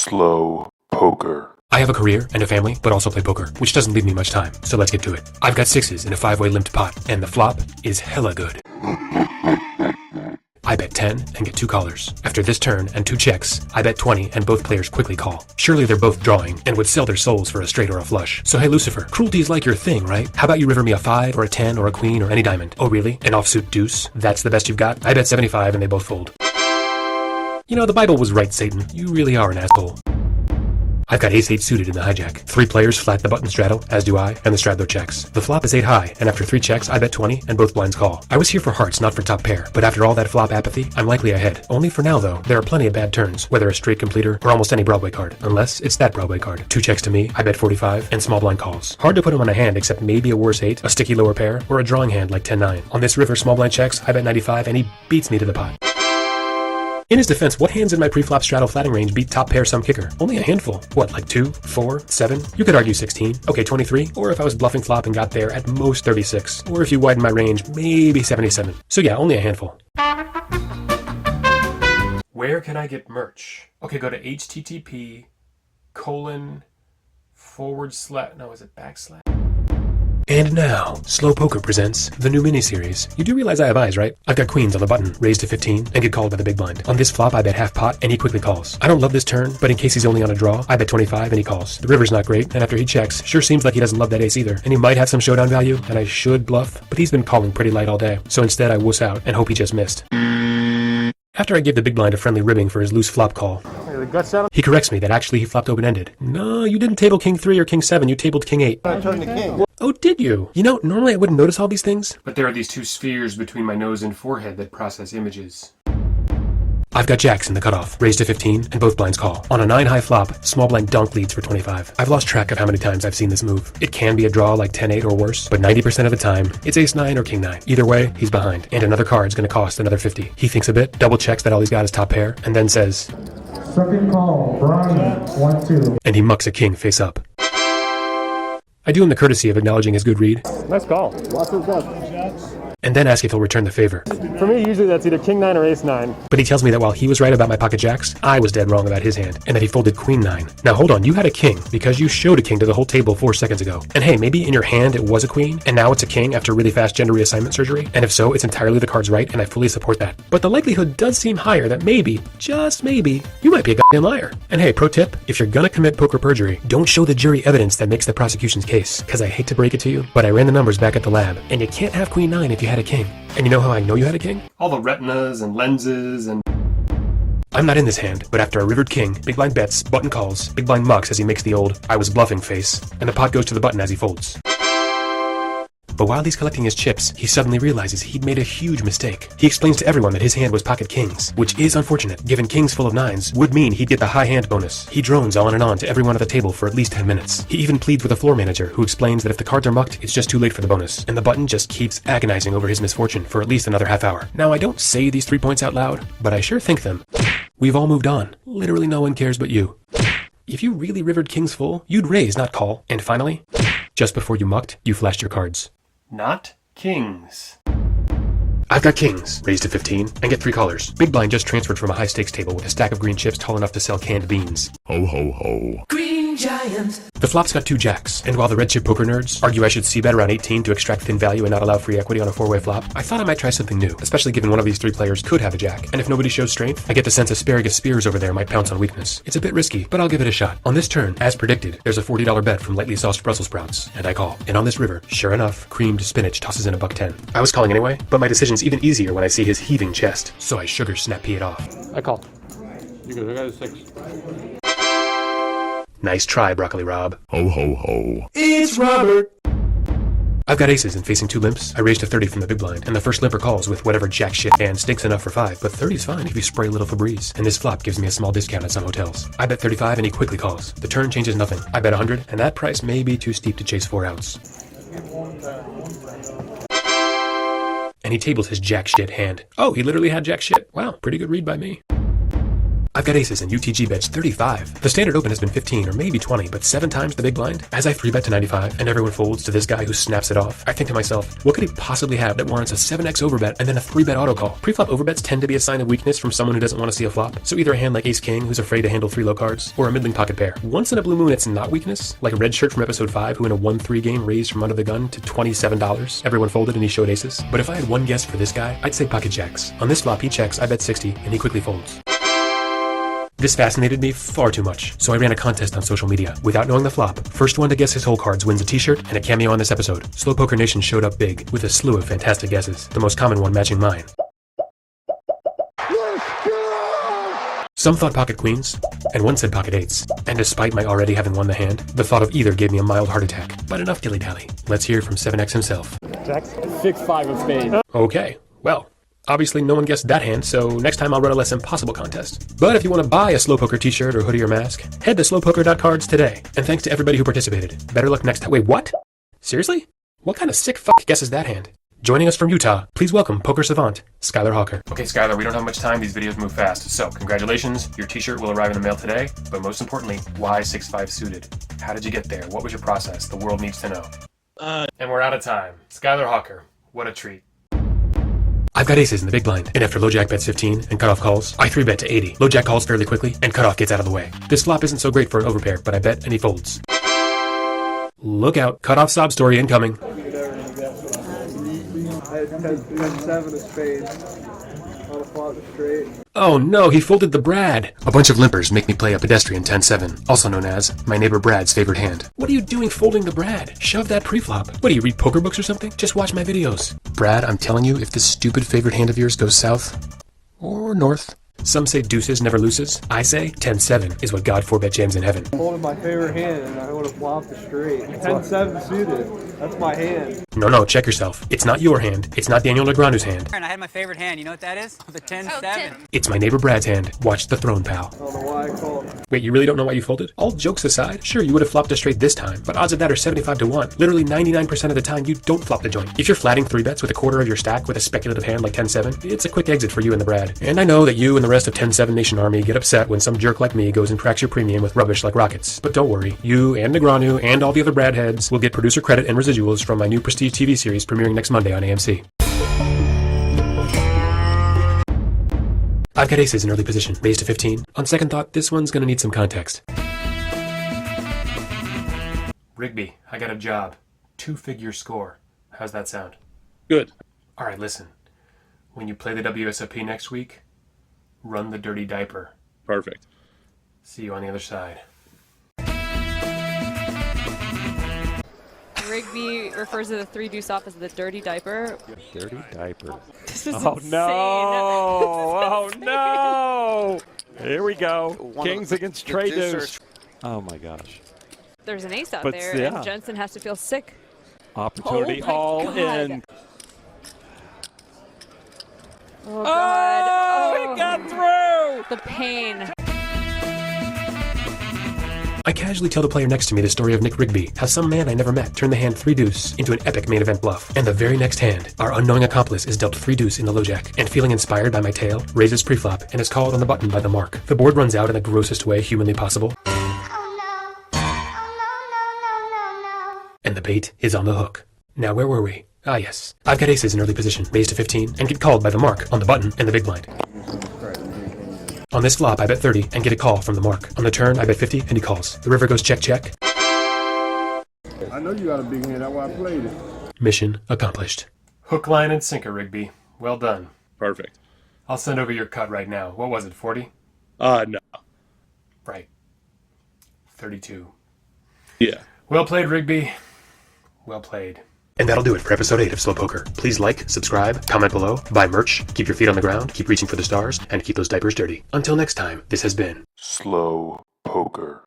Slow poker. I have a career and a family, but also play poker, which doesn't leave me much time, so let's get to it. I've got sixes in a 5-way limped pot, and the flop is hella good. I bet 10 and get 2 callers. After this turn and 2 checks, I bet 20 and both players quickly call. Surely they're both drawing and would sell their souls for a straight or a flush. So hey Lucifer, cruelty is like your thing, right? How about you river me a 5 or a 10 or a queen or any diamond? Oh really? An offsuit deuce? That's the best you've got? I bet 75 and they both fold. You know, the Bible was right, Satan. You really are an asshole. I've got ace-8 suited in the hijack. 3 players flat the button straddle, as do I, and the straddler checks. The flop is 8 high, and after 3 checks, I bet 20, and both blinds call. I was here for hearts, not for top pair, but after all that flop apathy, I'm likely ahead. Only for now, though, there are plenty of bad turns, whether a straight completer or almost any Broadway card, unless it's that Broadway card. 2 checks to me, I bet 45, and small blind calls. Hard to put him on a hand except maybe a worse 8, a sticky lower pair, or a drawing hand like 10-9. On this river, small blind checks, I bet 95, and he beats me to the pot. In his defense, what hands in my pre-flop straddle flatting range beat top pair some kicker? Only a handful. What, like 2, 4, 7? You could argue 16. Okay, 23. Or if I was bluffing flop and got there, at most 36. Or if you widen my range, maybe 77. So yeah, only a handful. Where can I get merch? Okay, go to http:// And now, Slow Poker presents the new mini-series. You do realize I have eyes, right? I've got queens on the button, raised to 15, and get called by the big blind. On this flop, I bet half pot, and he quickly calls. I don't love this turn, but in case he's only on a draw, I bet 25, and he calls. The river's not great, and after he checks, sure seems like he doesn't love that ace either. And he might have some showdown value, and I should bluff, but he's been calling pretty light all day. So instead, I wuss out and hope he just missed. After I give the big blind a friendly ribbing for his loose flop call, he corrects me that actually he flopped open-ended. No, you didn't table king 3 or king 7, you tabled king 8. I turned the king. Oh, did you? You know, normally I wouldn't notice all these things. But there are these 2 spheres between my nose and forehead that process images. I've got jacks in the cutoff, raised to 15, and both blinds call. On a 9 high flop, small blind donk leads for 25. I've lost track of how many times I've seen this move. It can be a draw like 10-8 or worse, but 90% of the time, it's ace-9 or king-9. Either way, he's behind, and another card's gonna cost another 50. He thinks a bit, double checks that all he's got is top pair, and then says, Second call, Brian, 1-2. And he mucks a king face up. I do him the courtesy of acknowledging his good read, Nice call. Lots of stuff. and then ask if he'll return the favor. For me, usually that's either king 9 or ace 9. But he tells me that while he was right about my pocket jacks, I was dead wrong about his hand, and that he folded queen 9. Now hold on, you had a king, because you showed a king to the whole table 4 seconds ago. And hey, maybe in your hand it was a queen, and now it's a king after really fast gender reassignment surgery, and if so, it's entirely the card's right, and I fully support that. But the likelihood does seem higher that maybe, just maybe, you might be a goddamn liar. And hey, pro tip, if you're gonna commit poker perjury, don't show the jury evidence that makes the prosecution's case, because I hate to break it to you, but I ran the numbers back at the lab, and you can't have queen 9 if you had a king. And you know how I know you had a king? All the retinas and lenses and... I'm not in this hand, but after a rivered king, big blind bets, button calls, big blind mucks as he makes the old I was bluffing face, and the pot goes to the button as he folds. But while he's collecting his chips, he suddenly realizes he'd made a huge mistake. He explains to everyone that his hand was pocket kings, which is unfortunate, given kings full of 9s would mean he'd get the high hand bonus. He drones on and on to everyone at the table for at least 10 minutes. He even pleads with a floor manager, who explains that if the cards are mucked, it's just too late for the bonus, and the button just keeps agonizing over his misfortune for at least another half hour. Now, I don't say these 3 points out loud, but I sure think them. We've all moved on. Literally no one cares but you. If you really rivered kings full, you'd raise, not call. And finally, just before you mucked, you flashed your cards. Not kings. I've got kings, raised to 15, and get 3 callers. Big blind just transferred from a high stakes table with a stack of green chips tall enough to sell canned beans. Ho ho ho. Green giant. The flop's got 2 jacks, and while the red chip poker nerds argue I should c-bet around 18 to extract thin value and not allow free equity on a 4-way flop, I thought I might try something new, especially given one of these 3 players could have a jack. And if nobody shows strength, I get the sense asparagus spears over there might pounce on weakness. It's a bit risky, but I'll give it a shot. On this turn, as predicted, there's a $40 bet from lightly sauced Brussels sprouts, and I call. And on this river, sure enough, creamed spinach tosses in a $1.10. I was calling anyway, but my decision's even easier when I see his heaving chest, so I sugar snap pee it off. I call. You go, I got a 6. Nice try, Broccoli Rob. Ho ho ho. It's Robert! I've got aces and facing 2 limps. I raise to 30 from the big blind, and the first limper calls with whatever jack shit hand stinks enough for 5, but 30's fine if you spray a little Febreze, and this flop gives me a small discount at some hotels. I bet 35 and he quickly calls. The turn changes nothing. I bet 100, and that price may be too steep to chase 4 outs. And he tables his jack shit hand. Oh, he literally had jack shit. Wow, pretty good read by me. I've got aces and UTG bets 35. The standard open has been 15 or maybe 20, but 7 times the big blind. As I 3-bet to 95 and everyone folds to this guy who snaps it off, I think to myself, what could he possibly have that warrants a 7x overbet and then a 3-bet auto call? Pre-flop overbets tend to be a sign of weakness from someone who doesn't want to see a flop. So either a hand like ace-king who's afraid to handle 3 low cards, or a middling pocket pair. Once in a blue moon it's not weakness, like a red shirt from episode 5 who in a 1-3 game raised from under the gun to $27. Everyone folded and he showed aces. But if I had one guess for this guy, I'd say pocket jacks. On this flop he checks, I bet 60, and he quickly folds. This fascinated me far too much, so I ran a contest on social media. Without knowing the flop, first one to guess his hole cards wins a t-shirt and a cameo on this episode. Slow Poker Nation showed up big, with a slew of fantastic guesses, the most common one matching mine. Some thought pocket queens, and one said pocket eights. And despite my already having won the hand, the thought of either gave me a mild heart attack. But enough dilly-dally. Let's hear from 7X himself. Jacks. 6-5 of spades. Okay, well, obviously no one guessed that hand, so next time I'll run a less impossible contest. But if you want to buy a Slow Poker t-shirt or hoodie or mask, head to slowpoker.cards today. And thanks to everybody who participated. Better luck next time. Wait, what? Seriously? What kind of sick fuck guesses that hand? Joining us from Utah, please welcome poker savant, Skylar Hawker. Okay, Skylar, we don't have much time. These videos move fast. So, congratulations. Your t-shirt will arrive in the mail today. But most importantly, why 6-5 suited? How did you get there? What was your process? The world needs to know. And we're out of time. Skylar Hawker, what a treat. I've got aces in the big blind, and after low jack bets 15 and cutoff calls, I 3-bet to 80. Low jack calls fairly quickly, and cutoff gets out of the way. This flop isn't so great for an overpair, but I bet and he folds. Look out, cutoff sob story incoming. I had 10-7 of spades on a flop straight. Oh no, he folded the Brad. A bunch of limpers make me play a pedestrian 10-7, also known as my neighbor Brad's favorite hand. What are you doing folding the Brad? Shove that pre-flop. What do you read poker books or something? Just watch my videos. Brad, I'm telling you, if this stupid favorite hand of yours goes south or north. Some say deuces never loses. I say 10-7 is what God forbet jams in heaven. Holding my favorite hand and I would have flopped a straight. 10-7 suited. That's my hand. No, check yourself. It's not your hand. It's not Daniel Negreanu's hand. And I had my favorite hand. You know what that is? The 10-7. It's my neighbor Brad's hand. Watch the throne, pal. I don't know why I called. Wait, you really don't know why you folded? All jokes aside, sure, you would have flopped a straight this time, but odds of that are 75 to 1. Literally 99% of the time, you don't flop the joint. If you're flatting 3-bets with a quarter of your stack with a speculative hand like 10-7, it's a quick exit for you and the Brad. And I know that you and the rest of 10-7 Nation Army get upset when some jerk like me goes and cracks your premium with rubbish like rockets. But don't worry, you and Negreanu and all the other Brad heads will get producer credit and residuals from my new prestige TV series premiering next Monday on AMC. I've got aces in early position, raised to 15. On second thought, this one's gonna need some context. Rigby, I got a job. 2-figure score. How's that sound? Good. Alright, listen. When you play the WSOP next week, run the dirty diaper. Perfect. See you on the other side. Rigby refers to the 3-deuce off as the dirty diaper. Dirty diaper. This is Oh insane. no! Oh This is no! Here we go. Kings against trade deuce. Oh my gosh. There's an ace out But, there, yeah. and Jensen has to feel sick. Opportunity Oh my all God. in. Oh, God. Oh, it got through! The pain. I casually tell the player next to me the story of Nick Rigby, how some man I never met turned the hand 3-deuce into an epic main event bluff. And the very next hand, our unknowing accomplice is dealt 3-deuce in the low jack, and feeling inspired by my tale, raises preflop and is called on the button by the mark. The board runs out in the grossest way humanly possible. And the bait is on the hook. Now where were we? Ah yes. I've got aces in early position, raised to 15, and get called by the mark on the button and the big blind. On this flop, I bet 30 and get a call from the mark. On the turn, I bet 50 and he calls. The river goes check, check. I know you got a big hand, that's why I played it. Mission accomplished. Hook, line, and sinker, Rigby. Well done. Perfect. I'll send over your cut right now. What was it, 40? No. Right. 32. Yeah. Well played, Rigby. Well played. And that'll do it for episode 8 of Slow Poker. Please like, subscribe, comment below, buy merch, keep your feet on the ground, keep reaching for the stars, and keep those diapers dirty. Until next time, this has been Slow Poker.